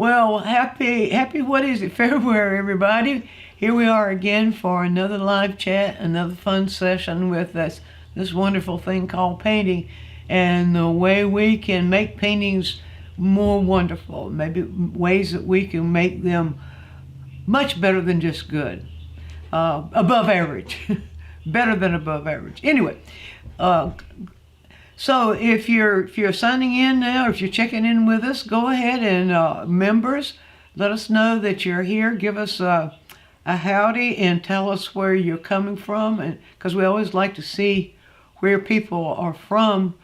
Well, happy, what is it, February, everybody. Here we are again for another live chat, another fun session with this wonderful thing called painting and the way we can make paintings more wonderful, maybe ways that we can make them much better than just good, above average, better than above average. Anyway, so if you're signing in now, or if you're checking in with us, go ahead and members, let us know that you're here. Give us a howdy and tell us where you're coming from, and because we always like to see where people are from.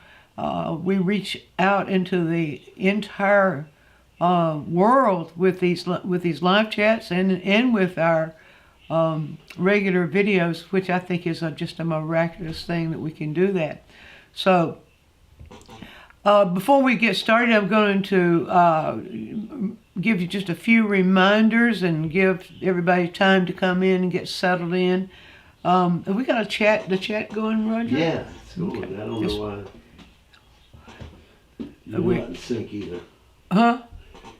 We reach out into the entire world with these live chats and with our regular videos, which I think is just a miraculous thing that we can do that. So before we get started, I'm going to give you just a few reminders and give everybody time to come in and get settled in. Have we got the chat going, Roger? Yeah, it's going. Okay. I don't know why. You're not in sync either. Huh?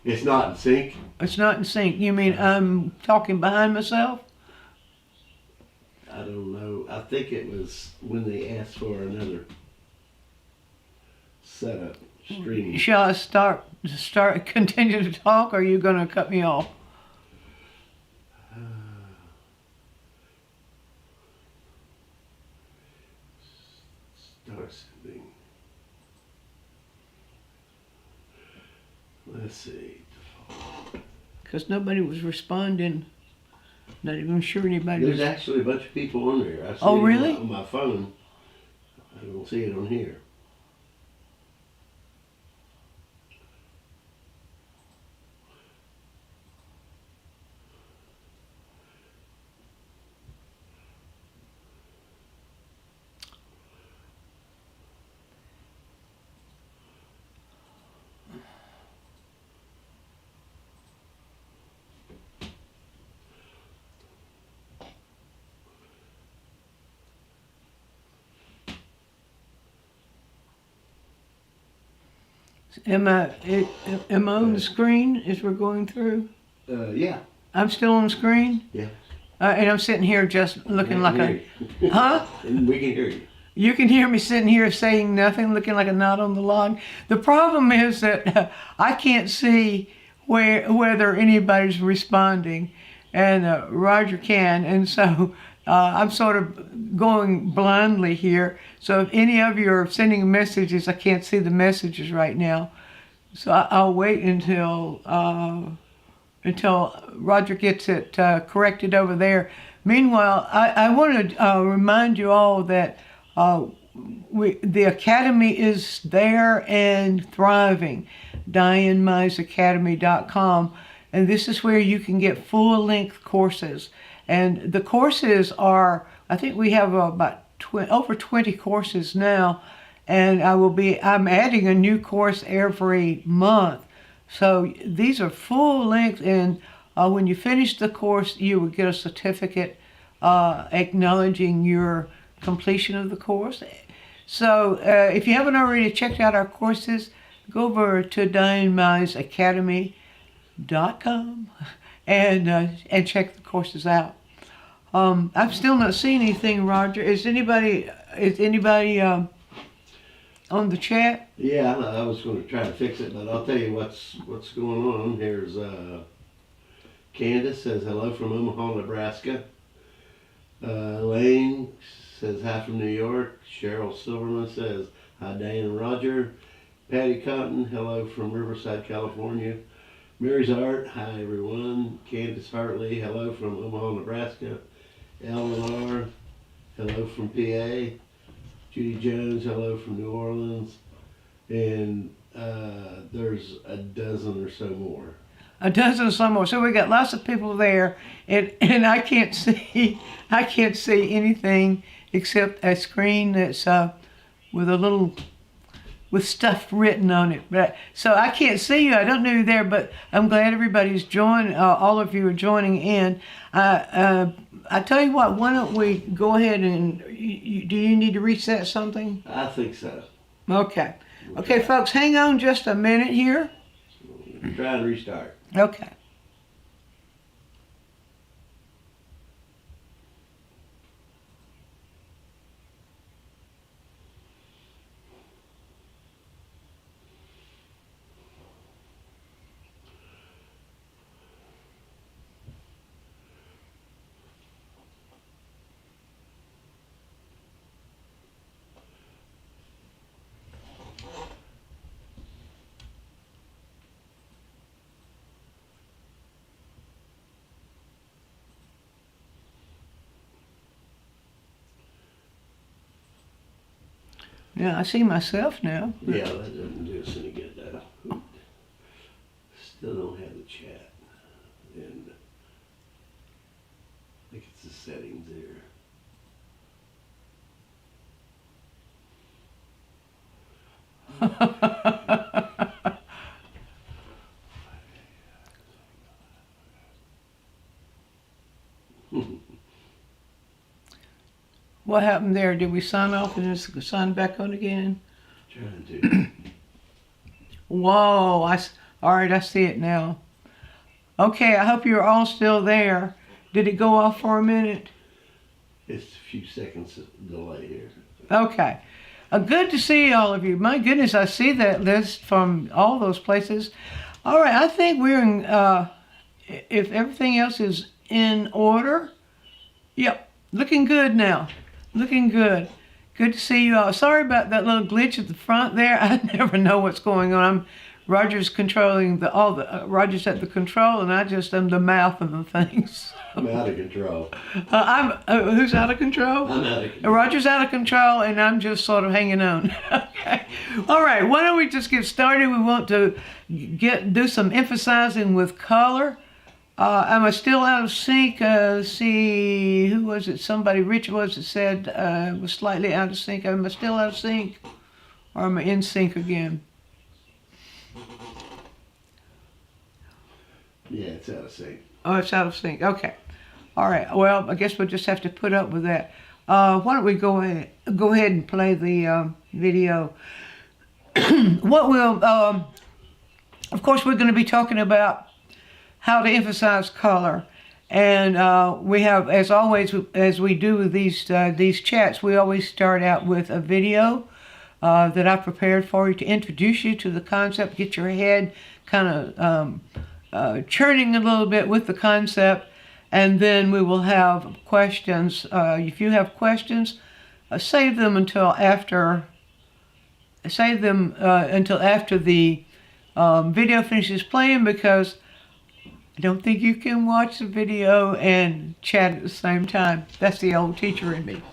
It's not in sync? It's not in sync. You mean I'm talking behind myself? I don't know. I think it was when they asked for another setup stream. Shall I continue to talk, or are you going to cut me off? Start sending. Let's see. Because nobody was responding. Not even sure anybody There's was. actually a bunch of people on there. I see Oh, really? it on my phone. I don't see it on here. Am I on the screen as we're going through? Yeah. I'm still on the screen? Yeah. And I'm sitting here just looking like a... Huh? And we can hear you. You can hear me sitting here saying nothing, looking like a knot on the log. The problem is that I can't see whether anybody's responding, and Roger can, and so I'm sort of going blindly here. So if any of you are sending messages, I can't see the messages right now. So I'll wait until Roger gets it corrected over there. Meanwhile, I want to remind you all that the Academy is there and thriving. DianeMizeAcademy.com, and this is where you can get full-length courses. And the courses are, I think we have about over 20 courses now, and I'm adding a new course every month. So these are full-length, and when you finish the course, you will get a certificate acknowledging your completion of the course. So if you haven't already checked out our courses, go over to DianeMizeAcademy.com and check the courses out. I'm still not seeing anything, Roger. Is anybody on the chat? Yeah, I was going to try to fix it, but I'll tell you what's going on. Here's Candace says hello from Omaha, Nebraska. Elaine says hi from New York. Cheryl Silverman says hi, Dan and Roger. Patty Cotton, hello from Riverside, California. Mary's Art, hi everyone. Candace Hartley, hello from Omaha, Nebraska. Eleanor, hello from PA. Judy Jones, hello from New Orleans. And there's a dozen or so more. A dozen or so more. So we got lots of people there, and I can't see anything except a screen that's with stuff written on it. So I can't see you. I don't know you're there, but I'm glad everybody's joined. All of you are joining in. I tell you what, why don't we go ahead and, do you need to reset something? I think so. Okay. Okay, folks, hang on just a minute here. Try and restart. Okay. Yeah, I see myself now. Yeah, that doesn't do us any good though. Still don't have the chat. And I think it's the settings there. What happened there? Did we sign off and just sign back on again? Trying to. Whoa, all right, I see it now. Okay, I hope you're all still there. Did it go off for a minute? It's a few seconds delay here. Okay. Good to see all of you. My goodness, I see that list from all those places. All right, I think we're in, if everything else is in order, yep, looking good now. Looking good. Good to see you all. Sorry about that little glitch at the front there. I never know what's going on. Roger's controlling Roger's at the control, and I just am the mouth of the things. I'm out of control. Who's out of control? I'm out of control. Roger's out of control, and I'm just sort of hanging on. Okay. All right. Why don't we just get started? We want to do some emphasizing with color. Am I still out of sync? See, who was it? Somebody, Rich was it said was slightly out of sync. Am I still out of sync, or am I in sync again? Yeah, it's out of sync. Oh, it's out of sync. Okay. All right. Well, I guess we'll just have to put up with that. Why don't we go ahead and play the video? What we'll, of course, we're going to be talking about how to emphasize color, and we have, as always, as we do with these chats, we always start out with a video that I prepared for you to introduce you to the concept, get your head kind of churning a little bit with the concept, and then we will have questions. If you have questions, save them until after. Save them until after the video finishes playing, because I don't think you can watch the video and chat at the same time. That's the old teacher in me.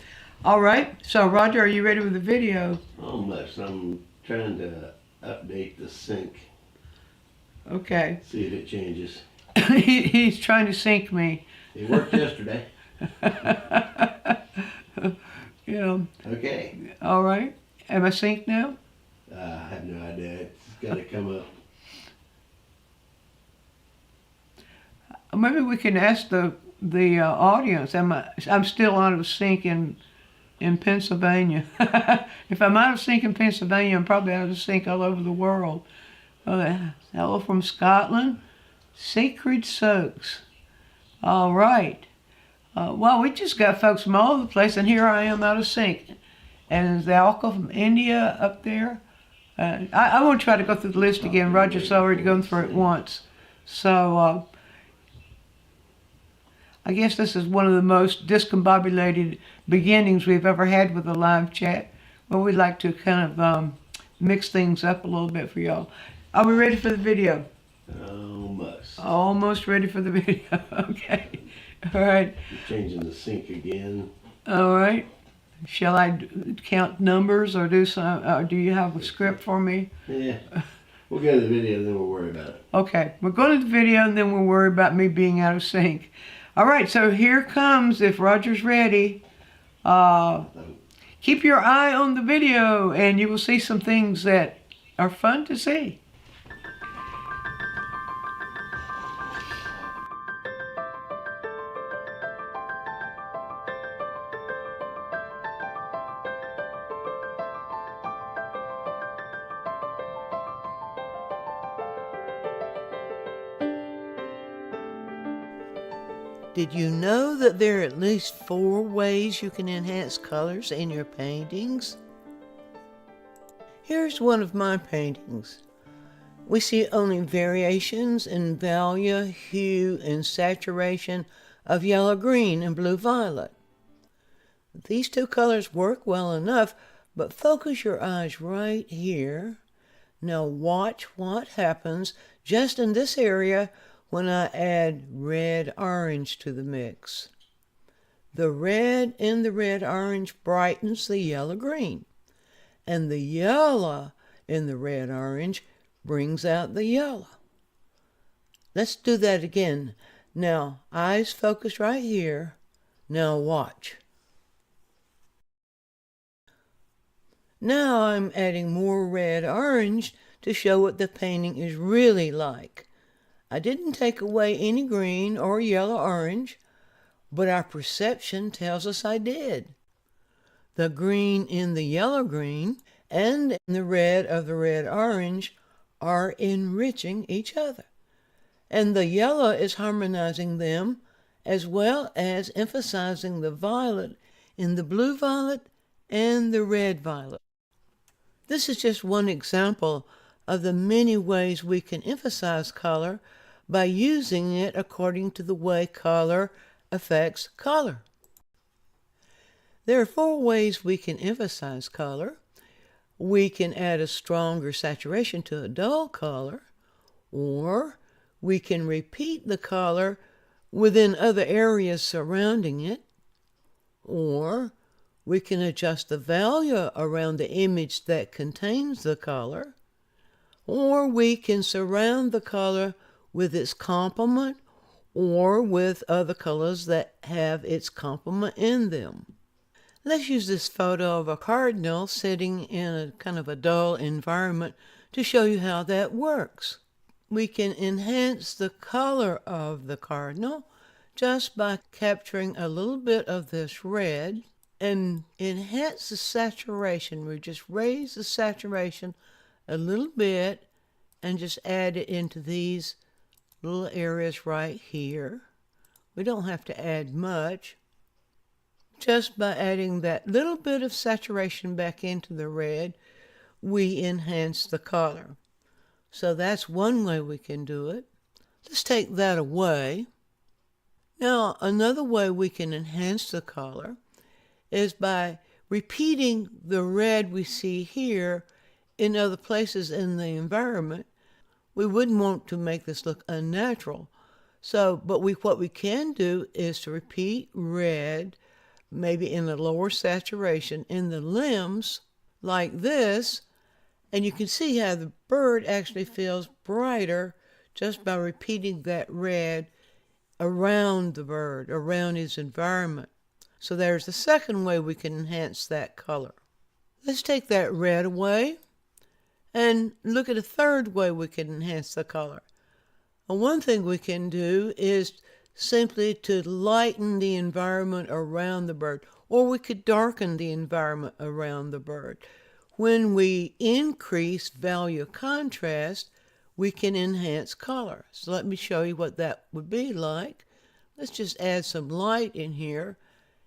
All right. So Roger, are you ready with the video? Almost. I'm trying to update the sync. Okay. See if it changes. He's trying to sync me. It worked yesterday. Yeah. Okay. All right. Am I synced now? I have no idea. It's got to come up. Maybe we can ask the audience. I'm still out of sync in Pennsylvania. If I'm out of sync in Pennsylvania, I'm probably out of sync all over the world. Hello from Scotland. Sacred Soaks. All right. Well, we just got folks from all over the place, and here I am out of sync. And there's the Alka from India up there. I won't try to go through the list again. Roger's already gone through it once. So I guess this is one of the most discombobulated beginnings we've ever had with a live chat. Well, we'd like to kind of mix things up a little bit for y'all. Are we ready for the video? Almost. Almost ready for the video. Okay. All right. Changing the sync again. All right. Shall I count numbers or do some? Do you have a script for me? Yeah. We'll go to the video and then we'll worry about it. Okay. We'll go to the video and then we'll worry about me being out of sync. All right. So here comes, if Roger's ready. Keep your eye on the video and you will see some things that are fun to see. Did you know that there are at least 4 ways you can enhance colors in your paintings? Here's one of my paintings. We see only variations in value, hue, and saturation of yellow, green, and blue, violet. These 2 colors work well enough, but focus your eyes right here. Now watch what happens just in this area when I add red-orange to the mix. The red in the red-orange brightens the yellow-green, and the yellow in the red-orange brings out the yellow. Let's do that again. Now, eyes focus right here. Now watch. Now I'm adding more red-orange to show what the painting is really like. I didn't take away any green or yellow-orange, but our perception tells us I did. The green in the yellow-green and the red of the red-orange are enriching each other, and the yellow is harmonizing them as well as emphasizing the violet in the blue-violet and the red-violet. This is just one example of the many ways we can emphasize color by using it according to the way color affects color. There are 4 ways we can emphasize color. We can add a stronger saturation to a dull color, or we can repeat the color within other areas surrounding it, or we can adjust the value around the image that contains the color, or we can surround the color with its complement or with other colors that have its complement in them. Let's use this photo of a cardinal sitting in a kind of a dull environment to show you how that works. We can enhance the color of the cardinal just by capturing a little bit of this red and enhance the saturation. We just raise the saturation a little bit and just add it into these little areas right here. We don't have to add much. Just by adding that little bit of saturation back into the red, we enhance the color. So that's one way we can do it. Let's take that away. Now, another way we can enhance the color is by repeating the red we see here in other places in the environment. We wouldn't want to make this look unnatural. But what we can do is to repeat red, maybe in a lower saturation in the limbs like this, and you can see how the bird actually feels brighter just by repeating that red around the bird, around his environment. So there's the second way we can enhance that color. Let's take that red away and look at a third way we can enhance the color. And one thing we can do is simply to lighten the environment around the bird, or we could darken the environment around the bird. When we increase value contrast, we can enhance color. So let me show you what that would be like. Let's just add some light in here,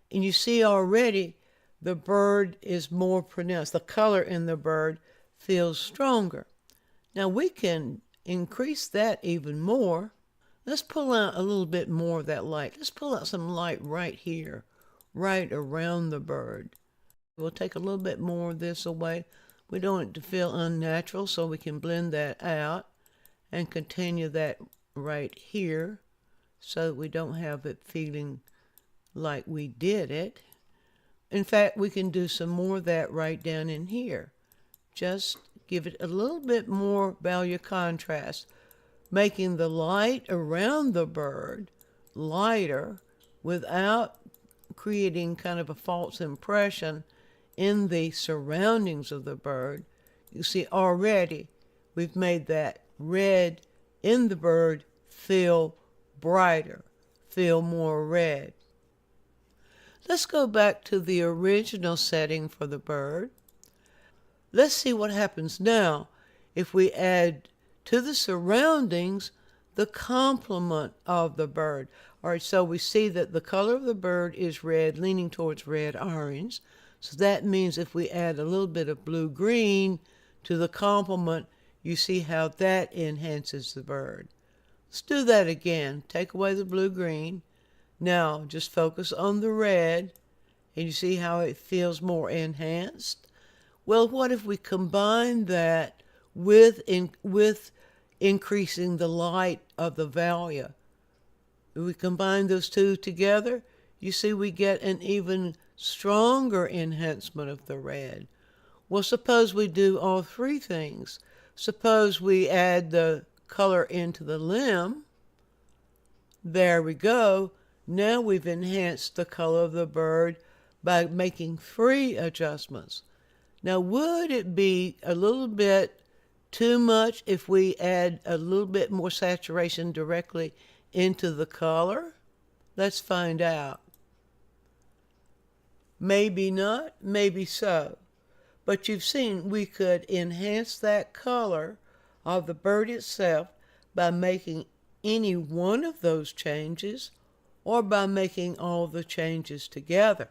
and you see already the bird is more pronounced. The color in the bird feels stronger. Now we can increase that even more. Let's pull out a little bit more of that light. Let's pull out some light right here, right around the bird. We'll take a little bit more of this away. We don't want it to feel unnatural, so we can blend that out and continue that right here so that we don't have it feeling like we did it. In fact, we can do some more of that right down in here. Just give it a little bit more value contrast, making the light around the bird lighter without creating kind of a false impression in the surroundings of the bird. You see already we've made that red in the bird feel brighter, feel more red. Let's go back to the original setting for the bird. Let's see what happens now if we add to the surroundings the complement of the bird. All right, so we see that the color of the bird is red, leaning towards red-orange. So that means if we add a little bit of blue-green to the complement, you see how that enhances the bird. Let's do that again. Take away the blue-green. Now just focus on the red, and you see how it feels more enhanced? Well, what if we combine that with increasing the light of the Valia? If we combine those two together, you see we get an even stronger enhancement of the red. Well, suppose we do all three things. Suppose we add the color into the limb. There we go. Now we've enhanced the color of the bird by making three adjustments. Now, would it be a little bit too much if we add a little bit more saturation directly into the color? Let's find out. Maybe not, maybe so. But you've seen we could enhance that color of the bird itself by making any one of those changes or by making all the changes together.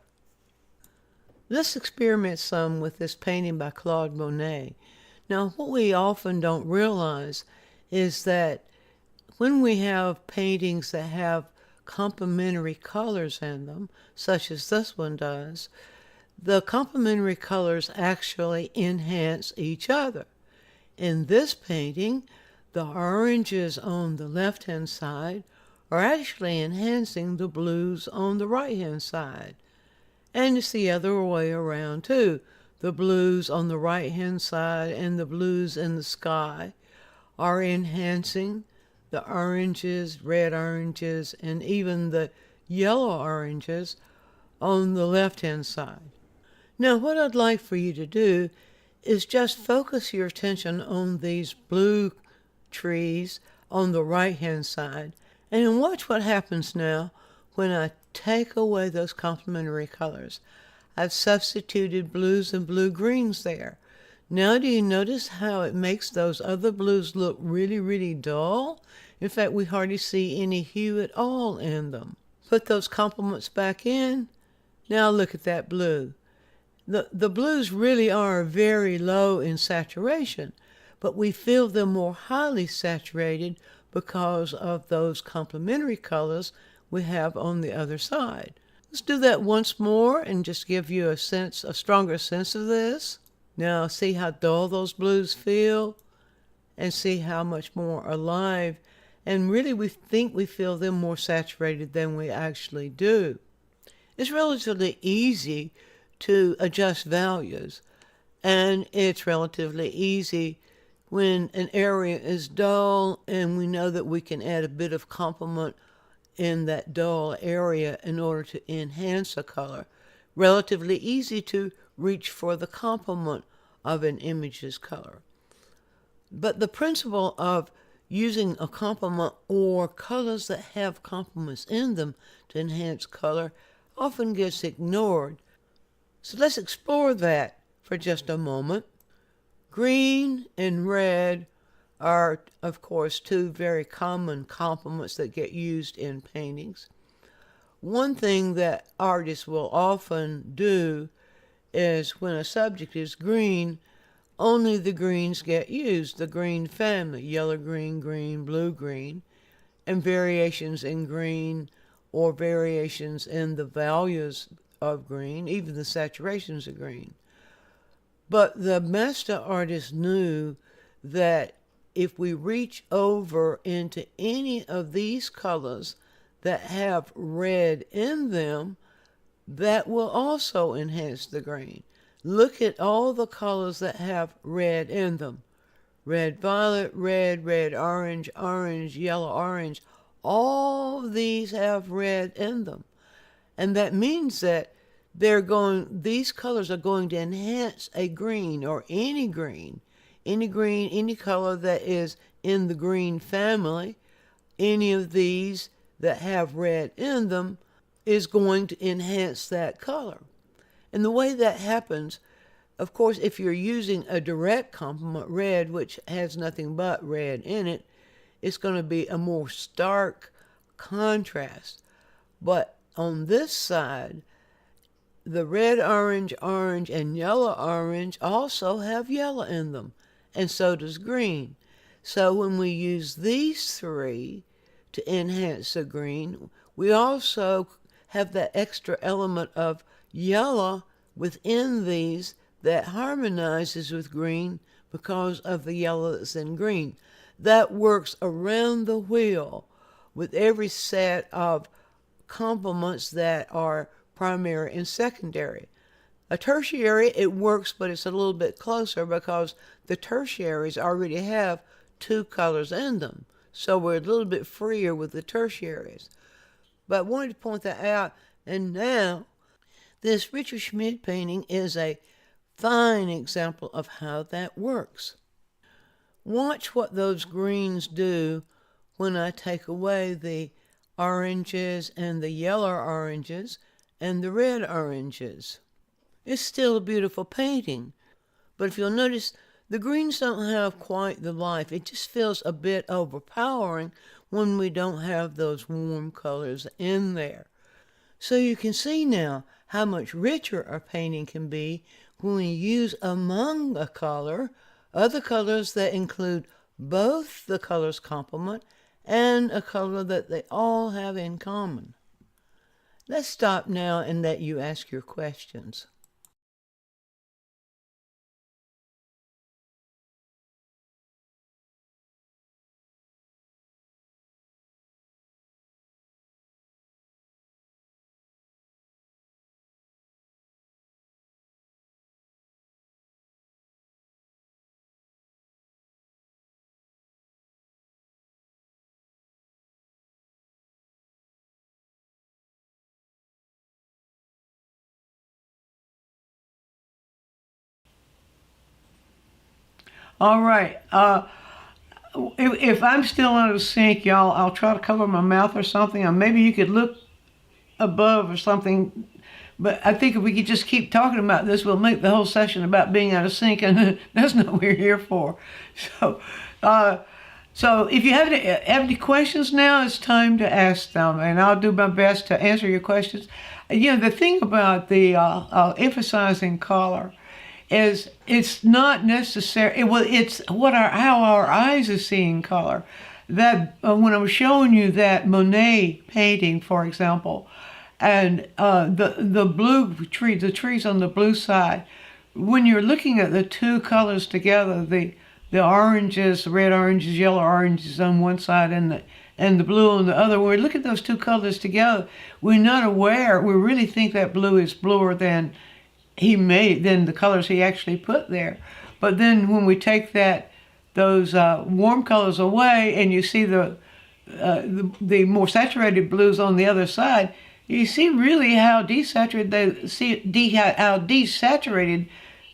Let's experiment some with this painting by Claude Monet. Now, what we often don't realize is that when we have paintings that have complementary colors in them, such as this one does, the complementary colors actually enhance each other. In this painting, the oranges on the left-hand side are actually enhancing the blues on the right-hand side. And it's the other way around too. The blues on the right-hand side and the blues in the sky are enhancing the oranges, red oranges, and even the yellow oranges on the left-hand side. Now, what I'd like for you to do is just focus your attention on these blue trees on the right-hand side, and watch what happens now when I take away those complementary colors. I've substituted blues and blue-greens there. Now do you notice how it makes those other blues look really, really dull? In fact, we hardly see any hue at all in them. Put those complements back in. Now look at that blue. The blues really are very low in saturation, but we feel them more highly saturated because of those complementary colors we have on the other side. Let's do that once more and just give you a stronger sense of this. Now see how dull those blues feel, and see how much more alive. And really we think we feel them more saturated than we actually do. It's relatively easy to adjust values, and it's relatively easy when an area is dull and we know that we can add a bit of complement in that dull area in order to enhance a color. Relatively easy to reach for the complement of an image's color. But the principle of using a complement or colors that have complements in them to enhance color often gets ignored. So let's explore that for just a moment. Green and red are, of course, two very common complements that get used in paintings. One thing that artists will often do is when a subject is green, only the greens get used, the green family, yellow green, green, blue green, and variations in green or variations in the values of green, even the saturations of green. But the master artist knew that if we reach over into any of these colors that have red in them, that will also enhance the green. Look at all the colors that have red in them. Red violet, red, red orange, orange, yellow orange. All of these have red in them. And that means that these colors are going to enhance a green or any green, any color that is in the green family. Any of these that have red in them is going to enhance that color. And the way that happens, of course, if you're using a direct complement, red, which has nothing but red in it, it's going to be a more stark contrast. But on this side, the red, orange, orange, and yellow, orange also have yellow in them, and so does green. So when we use these three to enhance the green, we also have that extra element of yellow within these that harmonizes with green because of the yellow that's in green. That works around the wheel with every set of complements that are primary and secondary. A tertiary, it works, but it's a little bit closer because the tertiaries already have two colors in them. So we're a little bit freer with the tertiaries. But I wanted to point that out. And now, this Richard Schmid painting is a fine example of how that works. Watch what those greens do when I take away the oranges and the yellow oranges and the red oranges. It's still a beautiful painting, but if you'll notice, the greens don't have quite the life. It just feels a bit overpowering when we don't have those warm colors in there. So you can see now how much richer a painting can be when we use among a color other colors that include both the color's complement and a color that they all have in common. Let's stop now and let you ask your questions. All right. If I'm still out of sync, y'all, I'll try to cover my mouth or something, or maybe you could look above or something. But I think if we could just keep talking about this, we'll make the whole session about being out of sync, and that's not what we're here for. So, so if you have any questions now, it's time to ask them, and I'll do my best to answer your questions. You know, the thing about the emphasizing color is it's not necessary. It's how our eyes are seeing color. That when I was showing you that Monet painting, for example, and the blue tree, the trees on the blue side, when you're looking at the two colors together, the oranges, red oranges, yellow oranges on one side, and the blue on the other. When we look at those two colors together, we're not aware. We really think that blue is bluer than the colors he actually put there. But then when we take those warm colors away, and you see the more saturated blues on the other side, you see really how desaturated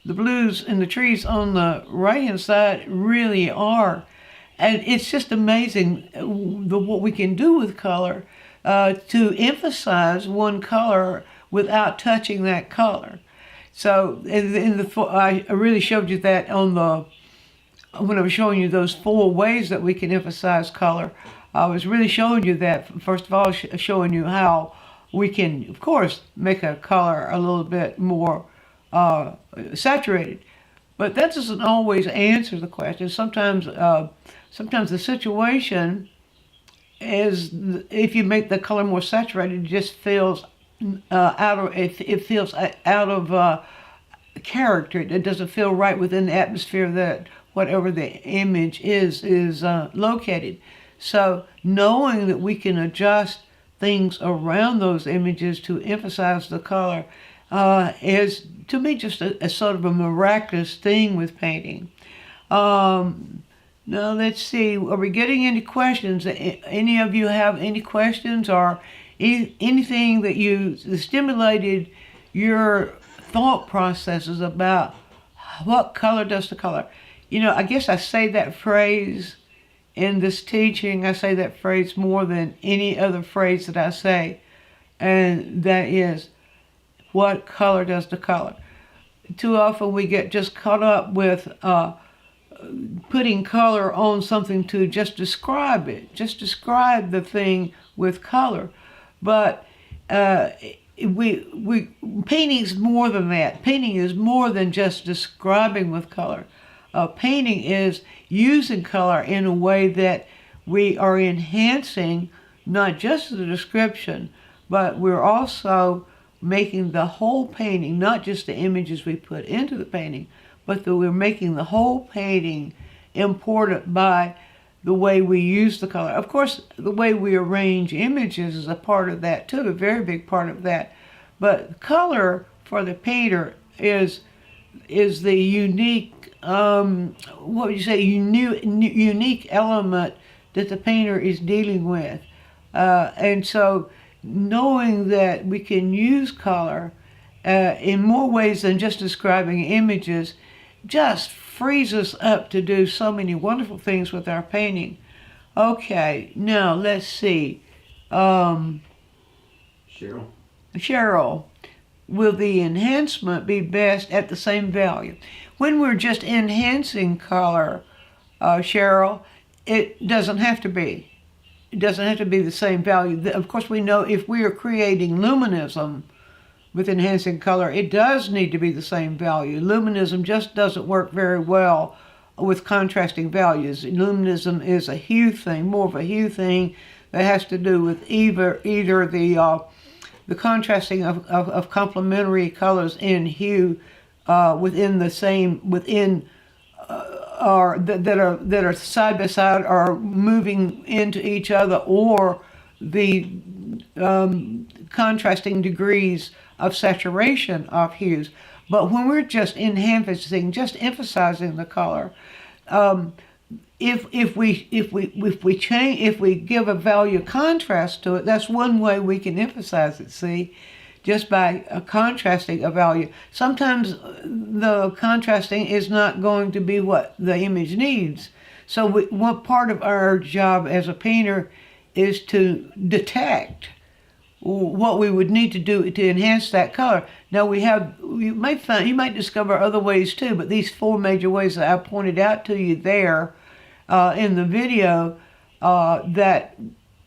the blues in the trees on the right hand side really are. And it's just amazing what we can do with color to emphasize one color without touching that color. So I really showed you that when I was showing you those 4 ways that we can emphasize color. I was really showing you that, first of all, showing you how we can, of course, make a color a little bit more saturated. But that doesn't always answer the question. Sometimes the situation is, if you make the color more saturated, it just feels it feels out of character. It doesn't feel right within the atmosphere that whatever the image is located. So knowing that we can adjust things around those images to emphasize the color is, to me, just a sort of a miraculous thing with painting. Now let's see, are we getting any questions? Any of you have any questions, or anything that stimulated your thought processes about what color does the color? You know, I guess I say that phrase in this teaching. I say that phrase more than any other phrase that I say, and that is, what color does the color? Too often we get just caught up with putting color on something to just describe it, just describe the thing with color. But we painting is more than that. Painting is more than just describing with color. Painting is using color in a way that we are enhancing not just the description, but we're also making the whole painting, not just the images we put into the painting, but that we're making the whole painting important by the way we use the color. Of course, the way we arrange images is a part of that too, a very big part of that. But color for the painter is the unique, what would you say, unique element that the painter is dealing with. And so knowing that we can use color in more ways than just describing images just frees us up to do so many wonderful things with our painting. Okay, now let's see. Cheryl, will the enhancement be best at the same value? When we're just enhancing color, Cheryl, it doesn't have to be. It doesn't have to be the same value. Of course, we know if we are creating luminism with enhancing color, it does need to be the same value. Luminism just doesn't work very well with contrasting values. Luminism is a hue thing, more of a hue thing that has to do with either the contrasting of complementary colors in hue within the same or that are side by side or moving into each other, or the contrasting degrees of saturation of hues. But when we're just enhancing, just emphasizing the color, if we give a value contrast to it, that's one way we can emphasize it. See, just by contrasting a value. Sometimes the contrasting is not going to be what the image needs. So one part of our job as a painter is to detect what we would need to do to enhance that color. Now you might discover other ways too, but these 4 major ways that I pointed out to you there in the video that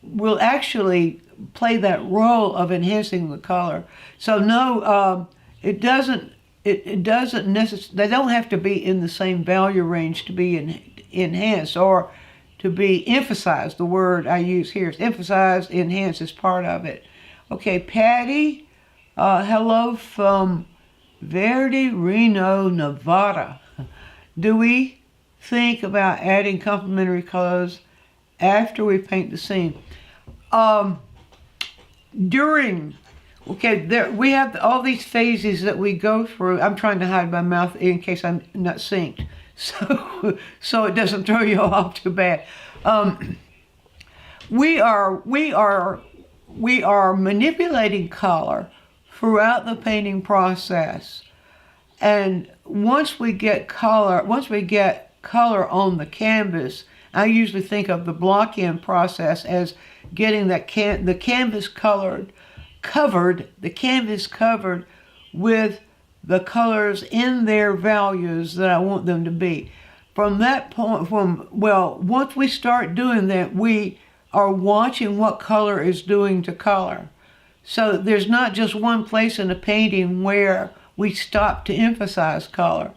will actually play that role of enhancing the color. So no, it doesn't necessarily, they don't have to be in the same value range to be enhanced or to be emphasized. The word I use here is emphasized, enhanced is part of it. Okay, Patty, hello from Verde, Reno, Nevada. Do we think about adding complementary colors after we paint the scene? We have all these phases that we go through. I'm trying to hide my mouth in case I'm not synced, so it doesn't throw you off too bad. We are manipulating color throughout the painting process, and once we get color on the canvas, I usually think of the block-in process as getting the canvas covered with the colors in their values that I want them to be. From that point, once we start doing that, we are watching what color is doing to color. So there's not just one place in a painting where we stop to emphasize color.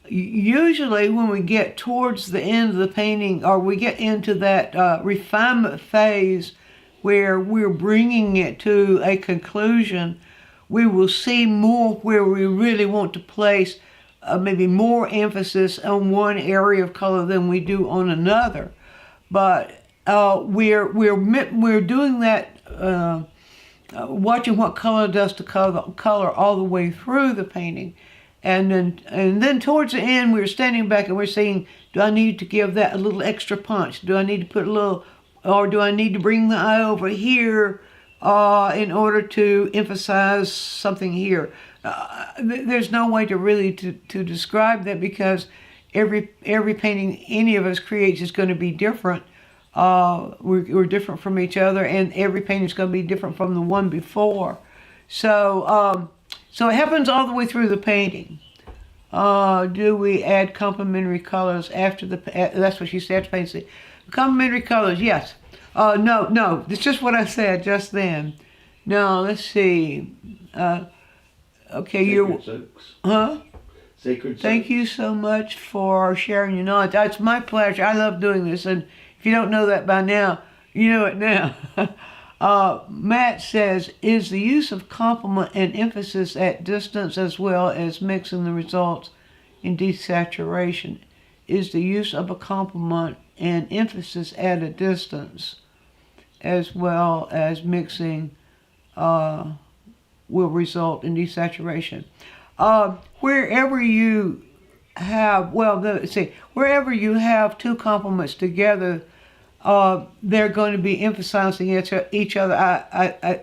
Usually when we get towards the end of the painting, or we get into that refinement phase where we're bringing it to a conclusion, we will see more where we really want to place maybe more emphasis on one area of color than we do on another. But we're doing that, watching what color does to color all the way through the painting. And then towards the end, we're standing back and we're saying, do I need to give that a little extra punch? Do I need to put a little, or do I need to bring the eye over here in order to emphasize something here? There's no way to really to describe that, because every painting any of us creates is going to be different. We're different from each other, and every painting is going to be different from the one before. So it happens all the way through the painting. Do we add complementary colors after the? That's what she said. Paint. Complementary colors, yes. No. It's just what I said just then. No, let's see. Okay, Sacred Soaks. huh? Sacred Soaks. Thank you so much for sharing your knowledge. It's my pleasure. I love doing this, and if you don't know that by now, you know it now. Matt says, is the use of complement and emphasis at distance as well as mixing the results in desaturation? Is the use of a complement and emphasis at a distance as well as mixing will result in desaturation? Wherever you have, wherever you have two complements together, they're going to be emphasizing each other.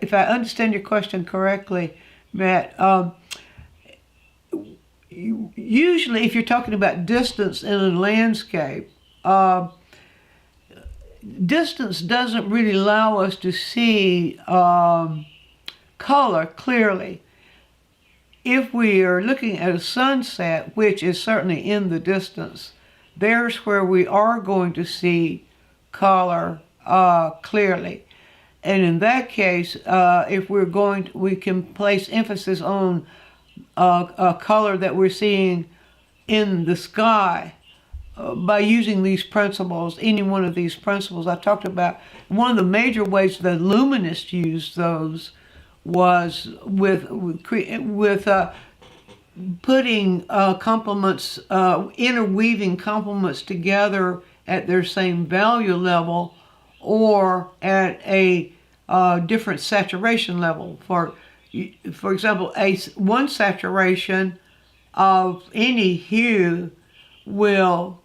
If I understand your question correctly, Matt, usually if you're talking about distance in a landscape, distance doesn't really allow us to see color clearly. If we are looking at a sunset, which is certainly in the distance, there's where we are going to see color clearly. And in that case, if we can place emphasis on a color that we're seeing in the sky by using these principles, any one of these principles I talked about. One of the major ways that luminists used those was with putting complements, interweaving complements together at their same value level or at a different saturation level. For example, one saturation of any hue will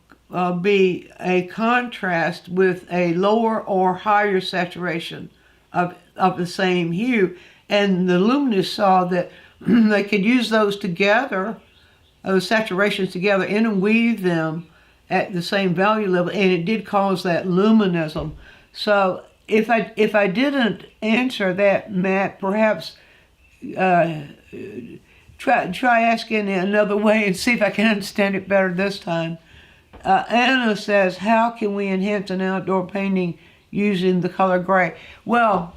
be a contrast with a lower or higher saturation of the same hue. And the luminists saw that they could use those together, those saturations together, interweave them at the same value level, and it did cause that luminism. So if I didn't answer that, Matt, perhaps try asking it another way and see if I can understand it better this time. Anna says, how can we enhance an outdoor painting using the color gray? Well,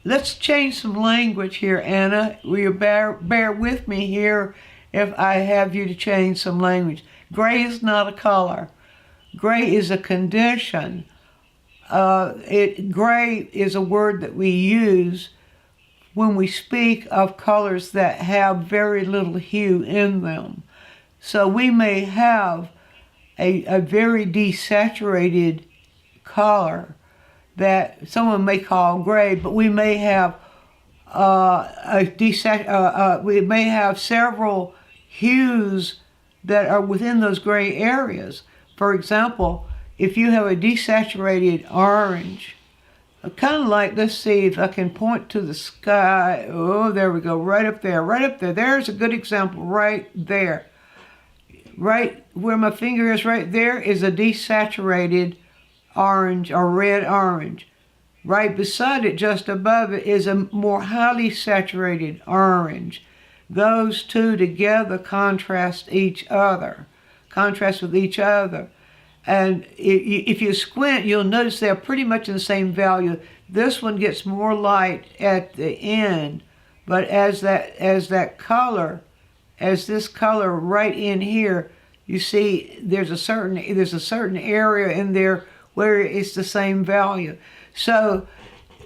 let's change some language here, Anna. Will you bear with me here if I have you to change some language? Gray is not a color. Gray is a condition. Gray is a word that we use when we speak of colors that have very little hue in them. So we may have a very desaturated color that someone may call gray, but we may have we may have several hues that are within those gray areas. For example, if you have a desaturated orange, kind of like, let's see if I can point to the sky. Oh, there we go, right up there. There's a good example right there. Right where my finger is right there is a desaturated orange or red orange. Right beside it, just above it, is a more highly saturated orange. Those two together contrast with each other. And if you squint, you'll notice they're pretty much in the same value. This one gets more light at the end, but as this color right in here, you see there's a certain area in there where it's the same value. So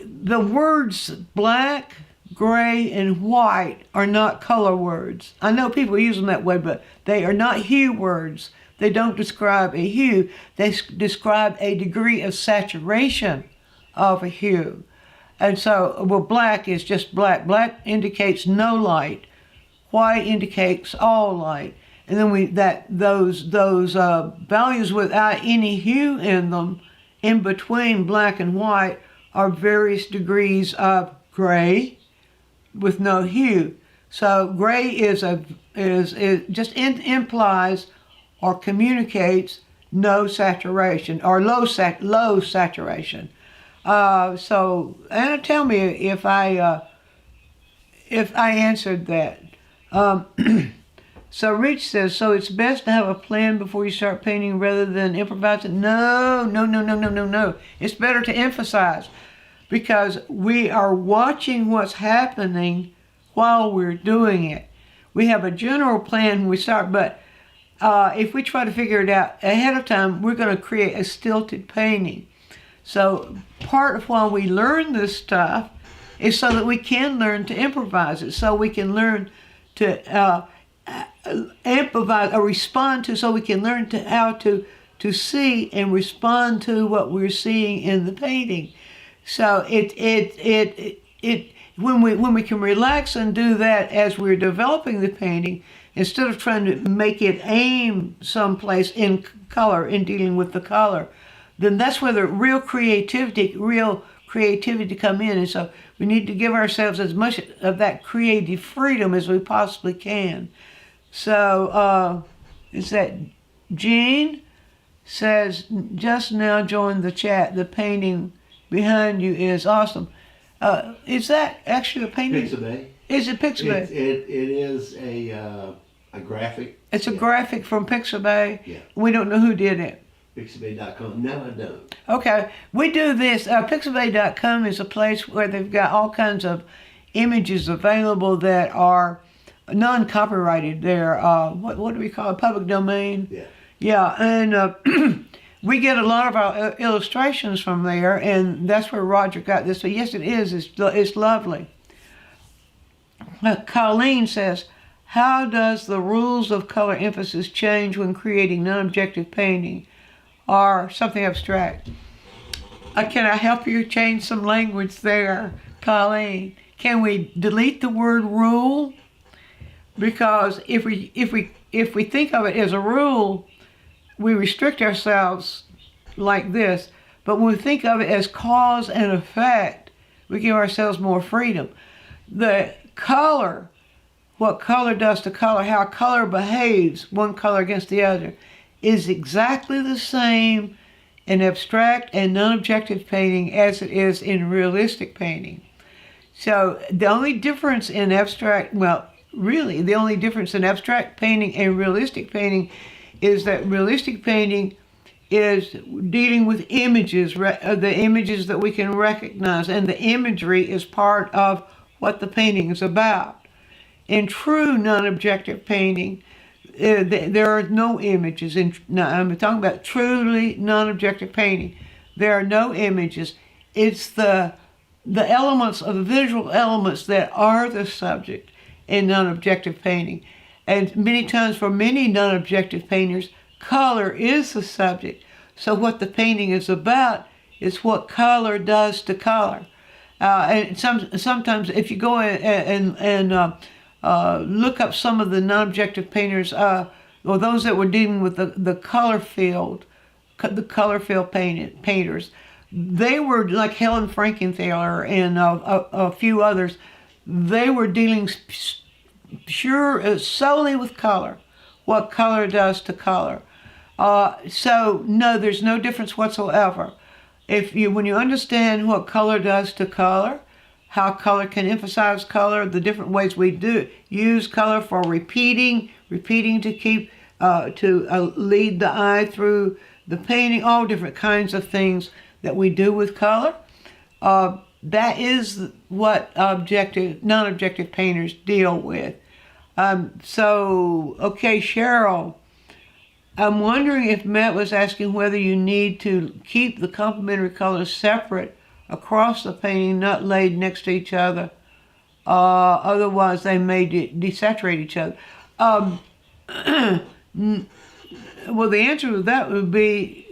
the words black, gray, and white are not color words. I know people use them that way, but they are not hue words. They don't describe a hue. They describe a degree of saturation of a hue. And so, well, black is just black. Black indicates no light. White indicates all light. And then those values without any hue in them, in between black and white, are various degrees of gray with no hue. So gray implies or communicates no saturation or low saturation. So Anna, tell me if I answered that. So Rich says, so it's best to have a plan before you start painting rather than improvising. No, no, no, no, no, no, no. It's better to emphasize because we are watching what's happening while we're doing it. We have a general plan when we start, but if we try to figure it out ahead of time, we're going to create a stilted painting. So part of why we learn this stuff is so that we can learn to improvise it, so we can learn to improvise or respond to, so we can learn to how to see and respond to what we're seeing in the painting. So when we can relax and do that as we're developing the painting, instead of trying to make it aim someplace in color, in dealing with the color, then that's where the real creativity come in. And so we need to give ourselves as much of that creative freedom as we possibly can. So is that Jean says, just now joined the chat. The painting behind you is awesome. Is that actually a painting? Pixabay. Is it Pixabay? It is a graphic. It's a graphic from Pixabay. Yeah. We don't know who did it. Pixabay.com. No, I don't. Okay, we do this. Pixabay.com is a place where they've got all kinds of images available that are non-copyrighted. They're what do we call it? Public domain. Yeah. Yeah, and we get a lot of our illustrations from there, and that's where Roger got this. So yes, it is. It's lovely. Colleen says, how does the rules of color emphasis change when creating non-objective painting or something abstract? Can I help you change some language there, Colleen? Can we delete the word rule? Because if we think of it as a rule, we restrict ourselves like this. But when we think of it as cause and effect, we give ourselves more freedom. The color, what color does to color, how color behaves, one color against the other, is exactly the same in abstract and non-objective painting as it is in realistic painting. So the only difference in abstract, the only difference in abstract painting and realistic painting is that realistic painting is dealing with images, the images that we can recognize, and the imagery is part of what the painting is about. In true non-objective painting, there are no images. I'm talking about truly non-objective painting. There are no images. It's the elements of the visual elements that are the subject in non-objective painting. And many times for many non-objective painters, color is the subject. So what the painting is about is what color does to color. And sometimes if you go and look up some of the non-objective painters, or those that were dealing with the color field painters, they were like Helen Frankenthaler and a few others. They were dealing solely with color, what color does to color. So no, there's no difference whatsoever. When you understand what color does to color, how color can emphasize color, the different ways we use color for repeating to keep to lead the eye through the painting, all different kinds of things that we do with color. That is what non-objective painters deal with. Okay, Cheryl, I'm wondering if Matt was asking whether you need to keep the complementary colors separate across the painting, not laid next to each other. Otherwise, they may desaturate each other. Well, the answer to that would be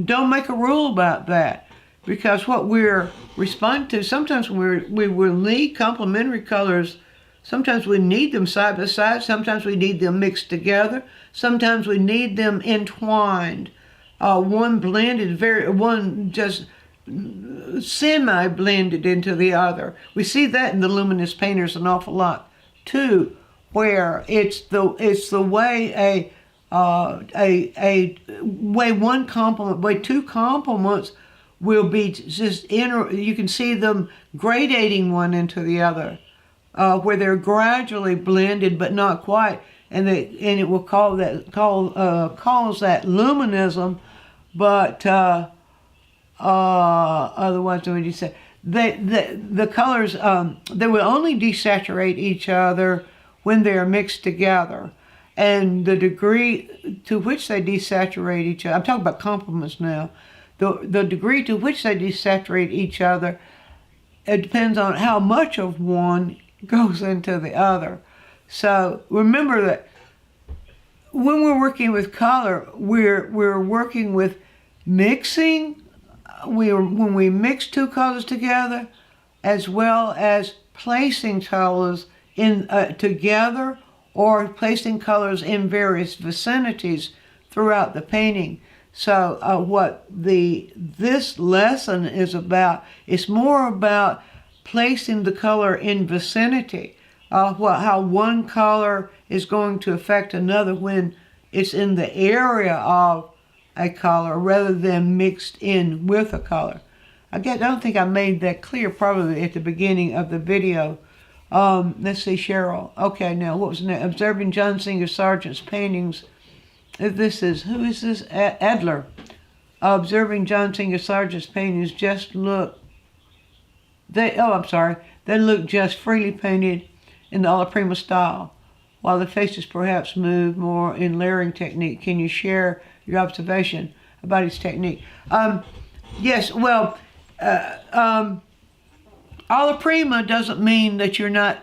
don't make a rule about that, because what we're responding to, sometimes we will need complementary colors. Sometimes we need them side by side. Sometimes we need them mixed together. Sometimes we need them entwined. One blended, one just semi-blended into the other. We see that in the luminous painters an awful lot too, where it's the way two complements will be just you can see them gradating one into the other, where they're gradually blended but not quite. and it will cause that luminism, but otherwise, what did you say? The colors, they will only desaturate each other when they are mixed together. And the degree to which they desaturate each other, I'm talking about complements now, the degree to which they desaturate each other, it depends on how much of one goes into the other. So remember that when we're working with color, we're working with mixing. When we mix two colors together, as well as placing colors in together, or placing colors in various vicinities throughout the painting. So what this lesson is about, it's more about placing the color in vicinity, how one color is going to affect another when it's in the area of a color rather than mixed in with a color. I don't think I made that clear probably at the beginning of the video. Let's see, Cheryl. Okay, now what was next? Observing John Singer Sargent's paintings. Who is this? Adler. Observing John Singer Sargent's paintings they look just freely painted in the alla prima style, while the faces perhaps move more in layering technique. Can you share your observation about his technique? Yes, well, alla prima doesn't mean that you're not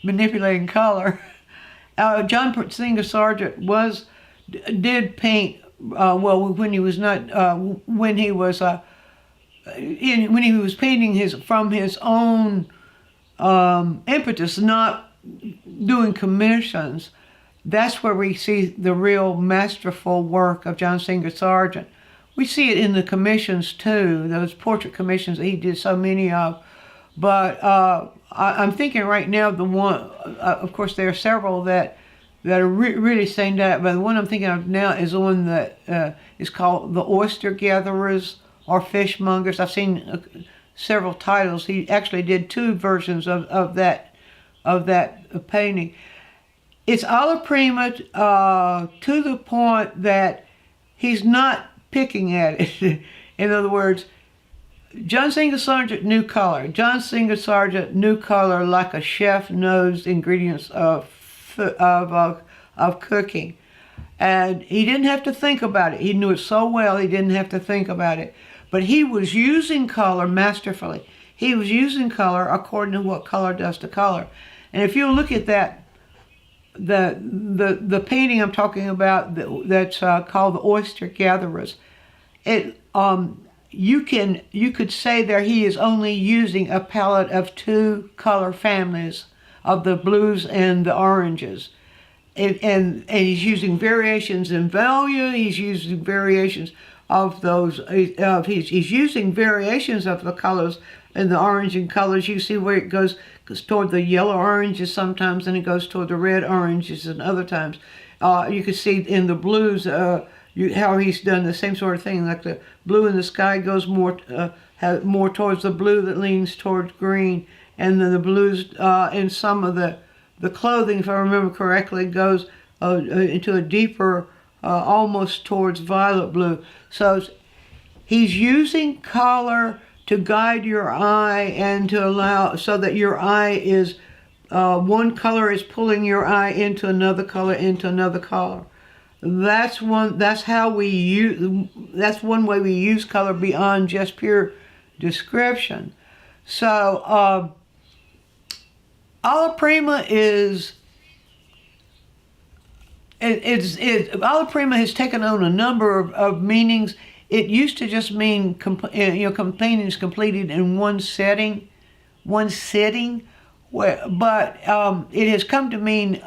manipulating color. John Singer Sargent did paint when he was painting from his own impetus, not doing commissions. That's where we see the real masterful work of John Singer Sargent. We see it in the commissions too, those portrait commissions that he did so many of. But I'm thinking right now the one, of course there are several that are really stand out, but the one I'm thinking of now is the one that is called The Oyster Gatherers or Fishmongers. I've seen several titles. He actually did two versions of that painting. It's alla prima to the point that he's not picking at it. In other words, John Singer Sargent knew color. John Singer Sargent knew color like a chef knows ingredients of cooking. And he didn't have to think about it. He knew it so well he didn't have to think about it. But he was using color masterfully. He was using color according to what color does to color. And if you look at that, the painting I'm talking about that's called The Oyster Gatherers, you could say there he is only using a palette of two color families of the blues and the oranges, and he's using variations in value. He's using variations of those. He's using variations of the colors and the orange and colors. You see where it goes toward the yellow oranges sometimes, and it goes toward the red oranges and other times. You can see in the blues how he's done the same sort of thing. Like the blue in the sky goes more towards the blue that leans towards green, and then the blues in some of the clothing, if I remember correctly, goes into a deeper, almost towards violet blue. So he's using color to guide your eye and to allow so that your eye is one color is pulling your eye into another color, into another color. That's one way we use color beyond just pure description. So alla prima alla prima has taken on a number of meanings. It used to just mean paintings completed in one sitting, but it has come to mean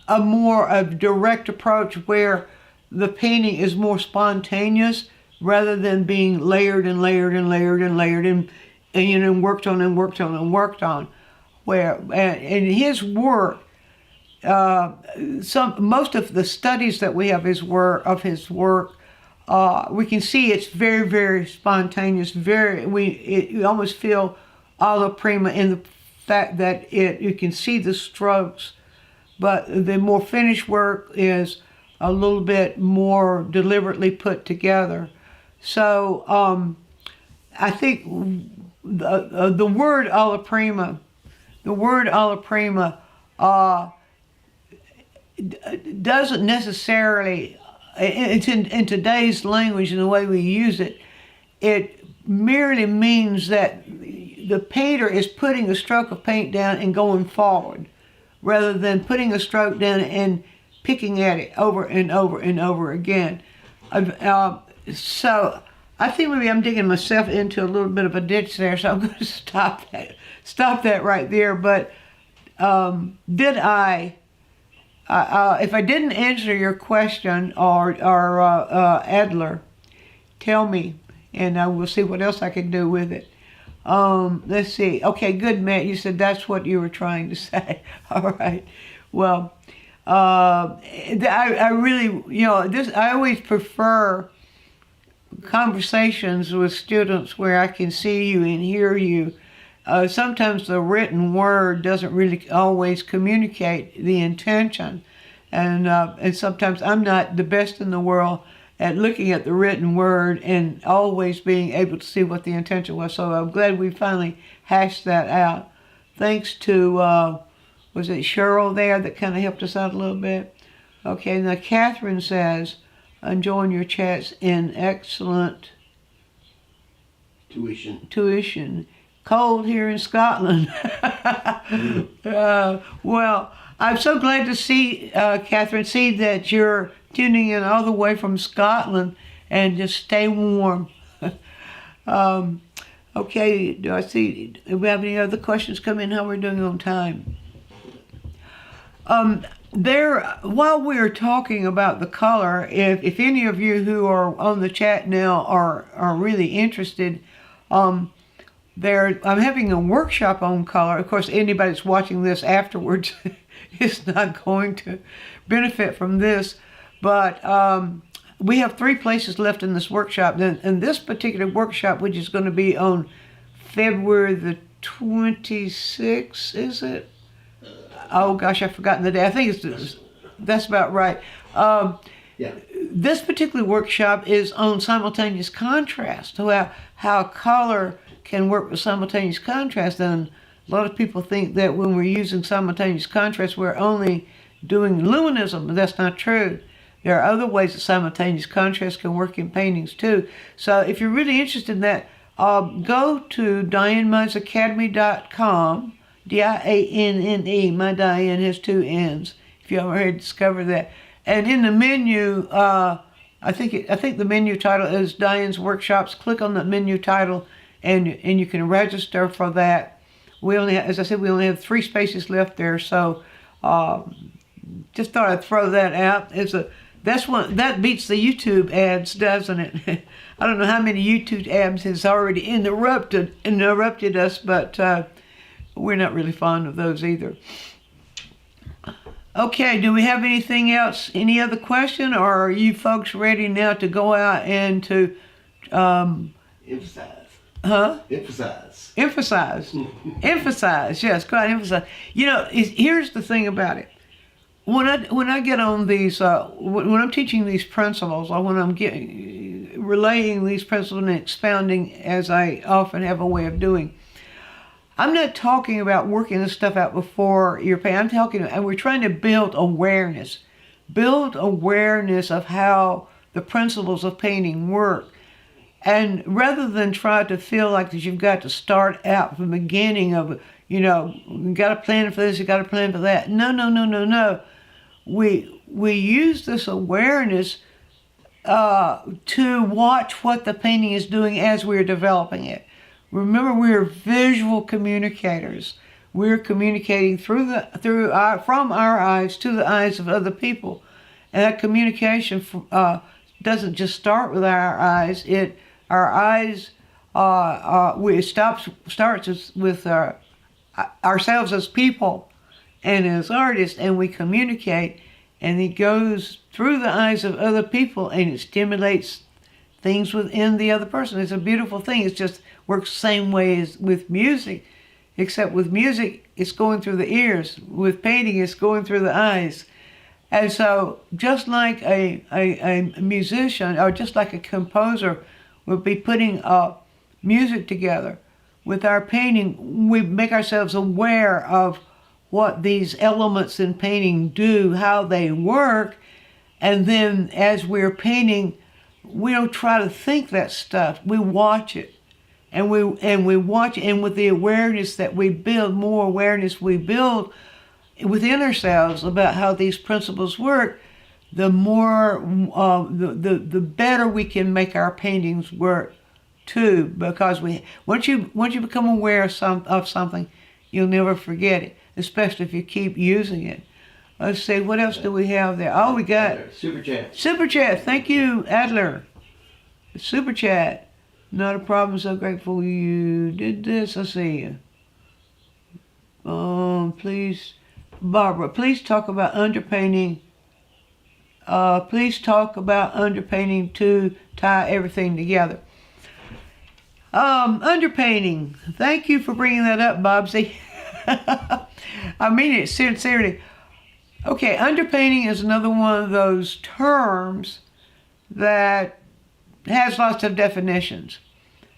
a more direct approach where the painting is more spontaneous rather than being layered and layered and layered and layered and worked on and worked on and worked on. Where in his work, most of the studies that we have of his work, we can see it's very, very spontaneous. You almost feel alla prima in the fact that you can see the strokes but the more finished work is a little bit more deliberately put together. So I think the word alla prima, doesn't necessarily, it's in today's language and the way we use it, it merely means that the painter is putting a stroke of paint down and going forward, rather than putting a stroke down and picking at it over and over and over again. So I think maybe I'm digging myself into a little bit of a ditch there, so I'm going to stop that right there. But did I? If I didn't answer your question, or Adler, tell me, and I will see what else I can do with it. Let's see. Okay, good, Matt. You said that's what you were trying to say. All right. Well, I really, I always prefer conversations with students where I can see you and hear you. Sometimes the written word doesn't really always communicate the intention, and sometimes I'm not the best in the world at looking at the written word and always being able to see what the intention was. So I'm glad we finally hashed that out. Thanks to, was it Cheryl there that kind of helped us out a little bit? Okay, now Catherine says, enjoying your chats in excellent tuition. Cold here in Scotland. Well, I'm so glad to see, Catherine, see that you're tuning in all the way from Scotland, and just stay warm. Okay, do we have any other questions come in? How we're doing on time? While we are talking about the color, if any of you who are on the chat now are really interested, I'm having a workshop on color. Of course, anybody that's watching this afterwards is not going to benefit from this, but we have 3 places left in this workshop. And this particular workshop, which is going to be on February the 26th, is it? Oh gosh, I've forgotten the day. I think that's about right. Yeah. This particular workshop is on simultaneous contrast, how color can work with simultaneous contrast. And a lot of people think that when we're using simultaneous contrast, we're only doing luminism, but that's not true. There are other ways that simultaneous contrast can work in paintings too. So if you're really interested in that, go to DianeMinesAcademy.com, DIANNE. My Diane has 2 N's, if you ever heard discover that. And in the menu, I think the menu title is Diane's Workshops. Click on the menu title, and you can register for that. We only, as I said, we only have 3 spaces left there, so just thought I'd throw that out. That beats the YouTube ads, doesn't it? I don't know how many YouTube ads has already interrupted us, but we're not really fond of those either. Okay, do we have anything else? Any other question, or are you folks ready now to go out and to emphasize? Huh? Emphasize. Emphasize. Yes, quite emphasize. Here's the thing about it. When I get on these, when I'm teaching these principles, or when I'm relaying these principles and expounding, as I often have a way of doing, I'm not talking about working this stuff out before your paint. I'm talking, and we're trying to build awareness of how the principles of painting work. And rather than try to feel like that you've got to start out from the beginning of, you got to plan for this, you got to plan for that. No. We use this awareness to watch what the painting is doing as we're developing it. Remember, we're visual communicators. We're communicating from our eyes to the eyes of other people, and that communication doesn't just start with our eyes. Starts with ourselves as people and as artists, and we communicate, and it goes through the eyes of other people, and it stimulates things within the other person. It's a beautiful thing. It just works the same way as with music. except with music, it's going through the ears. With painting, it's going through the eyes. And so just like a musician or just like a composer would be putting music together, with our painting, we make ourselves aware of what these elements in painting do, how they work, and then as we're painting, we don't try to think that stuff. We watch it. And we watch it, and with the awareness that we build, more awareness we build within ourselves about how these principles work, the more, the better we can make our paintings work too. Because once you become aware of something, you'll never forget it, especially if you keep using it. Let's see, what else do we have there? Oh, we got Super Chat. Super Chat. Thank you, Adler. Super Chat. Not a problem. So grateful you did this. Let's see. Please, Barbara, please talk about underpainting. Please talk about underpainting to tie everything together. Underpainting. Thank you for bringing that up, Bobsy. I mean it sincerely. Okay, underpainting is another one of those terms that has lots of definitions.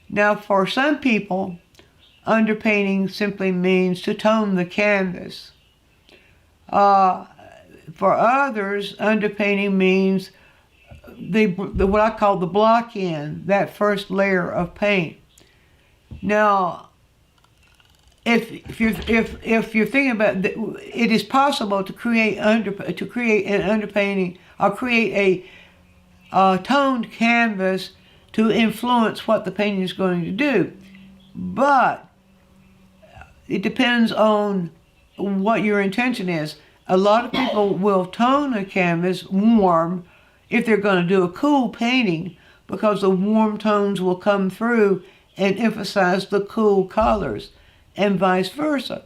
Now, for some people, underpainting simply means to tone the canvas. For others, underpainting means the what I call the block-in, that first layer of paint. Now, if you're thinking about it is possible to create an underpainting or create a toned canvas to influence what the painting is going to do, but it depends on what your intention is. A lot of people will tone a canvas warm if they're going to do a cool painting, because the warm tones will come through and emphasize the cool colors, and vice versa.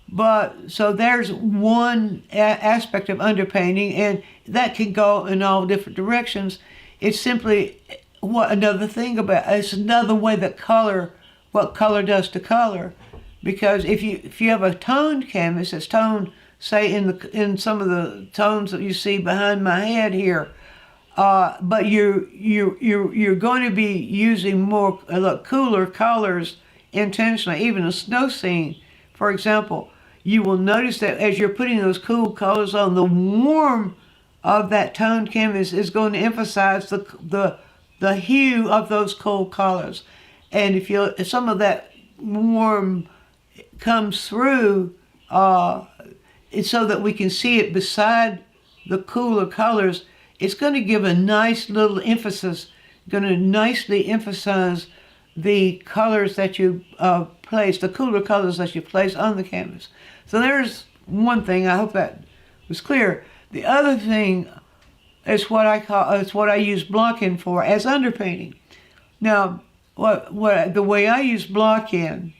But so there's one aspect of underpainting, and that can go in all different directions. It's simply it's another way that what color does to color. Because if you have a toned canvas that's toned, say in some of the tones that you see behind my head here, but you're going to be using more cooler colors intentionally. Even a snow scene, for example, you will notice that as you're putting those cool colors on, the warmth of that toned canvas is going to emphasize the hue of those cool colors. And if some of that warm comes through, it's so that we can see it beside the cooler colors, it's going to give a nice little emphasis, going to nicely emphasize the colors that you place, the cooler colors that you place on the canvas. So there's one thing. I hope that was clear. The other thing is what I use block-in for as underpainting. Now, the way I use block-in,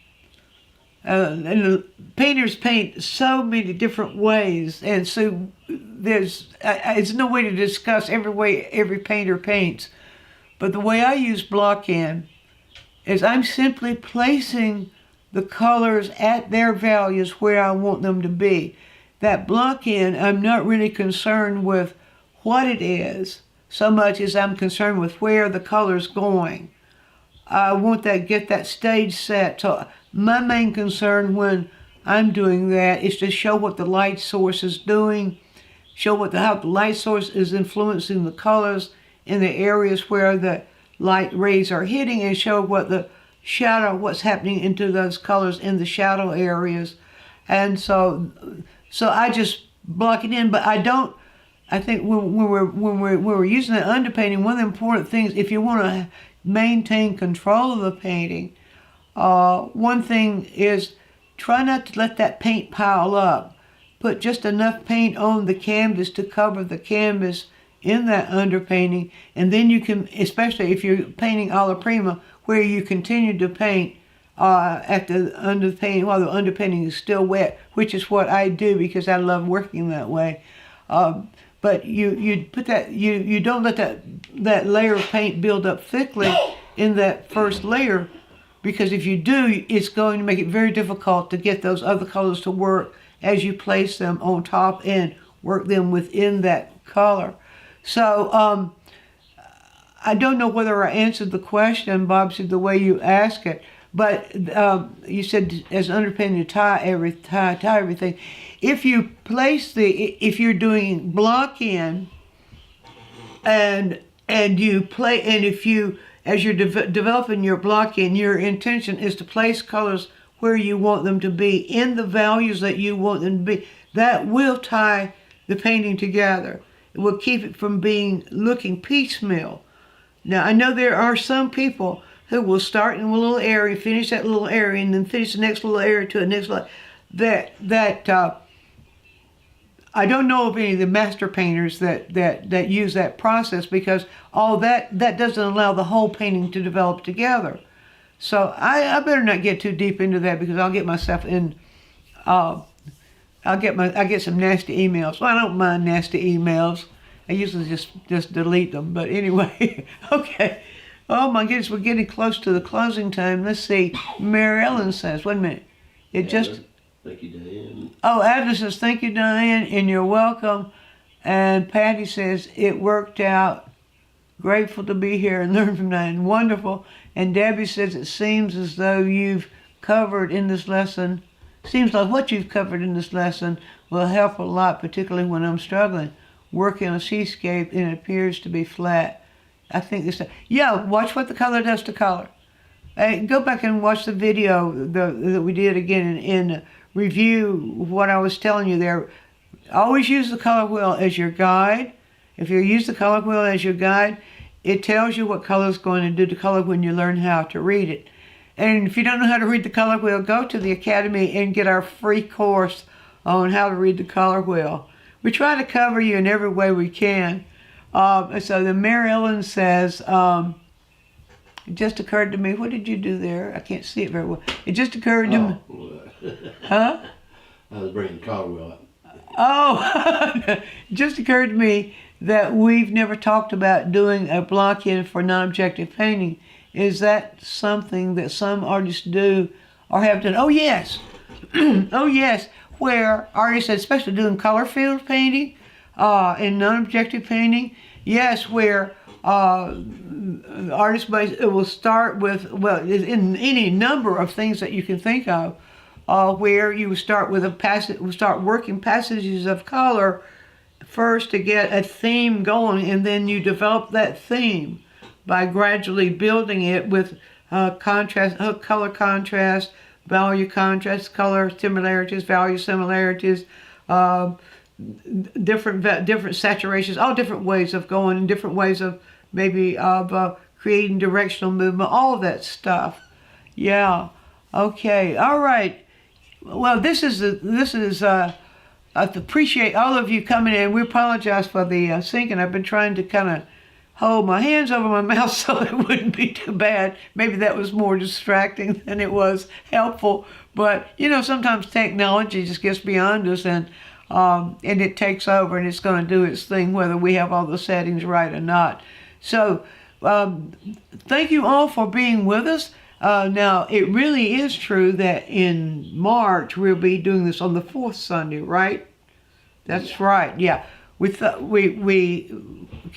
and the painters paint so many different ways, and so there's no way to discuss every way every painter paints. But the way I use block-in is I'm simply placing the colors at their values where I want them to be. That block-in, I'm not really concerned with what it is so much as I'm concerned with where the color's going. I want get that stage set. So my main concern when I'm doing that is to show what the light source is doing, show how the light source is influencing the colors in the areas where the light rays are hitting, and show what's happening into those colors in the shadow areas. And so I just block it in, but I think when we're using the underpainting, one of the important things, if you want to maintain control of the painting, one thing is try not to let that paint pile up. Put just enough paint on the canvas to cover the canvas in that underpainting, and then you can, especially if you're painting alla prima, where you continue to paint at the underpainting while the underpainting is still wet, which is what I do because I love working that way. But you put that, you don't let that layer of paint build up thickly in that first layer, because if you do, it's going to make it very difficult to get those other colors to work as you place them on top and work them within that color. So I don't know whether I answered the question, Bobsy, the way you asked it, but you said as underpinning to tie everything. If you place if you're doing block in, and you play, and if you, as you're developing your block in, your intention is to place colors where you want them to be, in the values that you want them to be, that will tie the painting together. It will keep it from looking piecemeal. Now, I know there are some people who will start in a little area, finish that little area, and then finish the next little area to the next level. I don't know of any of the master painters that use that process, because all that doesn't allow the whole painting to develop together. So I better not get too deep into that, because I'll get myself in. I get some nasty emails. Well, I don't mind nasty emails. I usually just delete them. But anyway, okay. Oh my goodness, we're getting close to the closing time. Let's see. Mary Ellen says, wait a minute. Thank you, Diane. Oh, Adler says, thank you, Diane, and you're welcome. And Patty says, it worked out. Grateful to be here and learn from Diane. Wonderful. And Debbie says, it seems as though you've covered in this lesson, seems like what you've covered in this lesson will help a lot, particularly when I'm struggling. Working on a seascape and it appears to be flat. I think this, yeah, watch what the color does to color. Go back and watch the video that we did again in review what I was telling you there. Always use the color wheel as your guide. If you use the color wheel as your guide, it tells you what color is going to do to color when you learn how to read it. And if you don't know how to read the color wheel, go to the Academy and get our free course on how to read the color wheel. We try to cover you in every way we can. So the Mary Ellen says, it just occurred to me, what did you do there? I can't see it very well. It just occurred to me. Huh? I was bringing Caldwell up. Oh, it just occurred to me that we've never talked about doing a block-in for non-objective painting. Is that something that some artists do or have done? Oh, yes. Oh, yes. Where artists, especially doing color field painting and non-objective painting, yes, where artists will start with, well, in any number of things that you can think of, where you start with start working passages of color first to get a theme going, and then you develop that theme by gradually building it with contrast, color contrast, value contrast, color similarities, value similarities, different saturations, all different ways of going, and different ways of maybe of creating directional movement, all of that stuff. Yeah. Okay. All right. Well, I appreciate all of you coming in. We apologize for the syncing. I've been trying to kind of hold my hands over my mouth so it wouldn't be too bad. Maybe that was more distracting than it was helpful. But, you know, sometimes technology just gets beyond us, and it takes over, and it's going to do its thing whether we have all the settings right or not. So thank you all for being with us. Now, it really is true that in March we'll be doing this on the fourth Sunday, right? That's right. Yeah.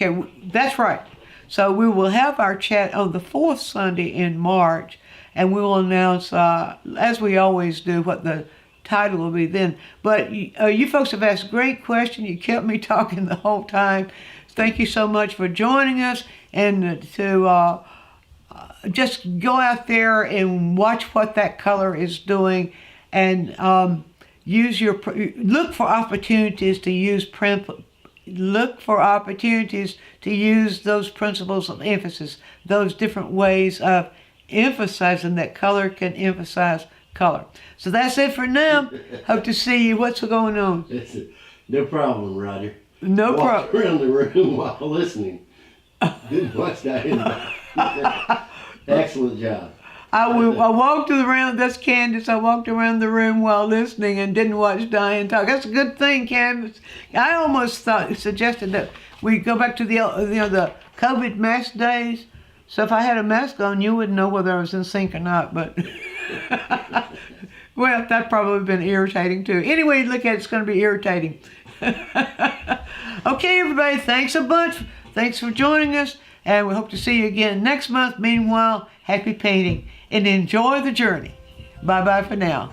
Okay, that's right. So we will have our chat on the fourth Sunday in March, and we will announce, as we always do, what the title will be then. But you folks have asked great questions. You kept me talking the whole time. Thank you so much for joining us, and to just go out there and watch what that color is doing, and look for opportunities to use those principles of emphasis, those different ways of emphasizing that color can emphasize color. So that's it for now. Hope to see you. What's going on? No problem, Roger. No problem. Walked around the room while listening. Didn't watch that. Excellent job. I walked around, that's Candace, I walked around the room while listening and didn't watch Diane talk. That's a good thing, Candace. I almost suggested that we go back to the COVID mask days, So if I had a mask on, you wouldn't know whether I was in sync or not, but well, that probably been irritating too. Anyway, look at it, it's going to be irritating. Okay, everybody, thanks a bunch. Thanks for joining us, and we hope to see you again next month. Meanwhile, happy painting and enjoy the journey. Bye-bye for now.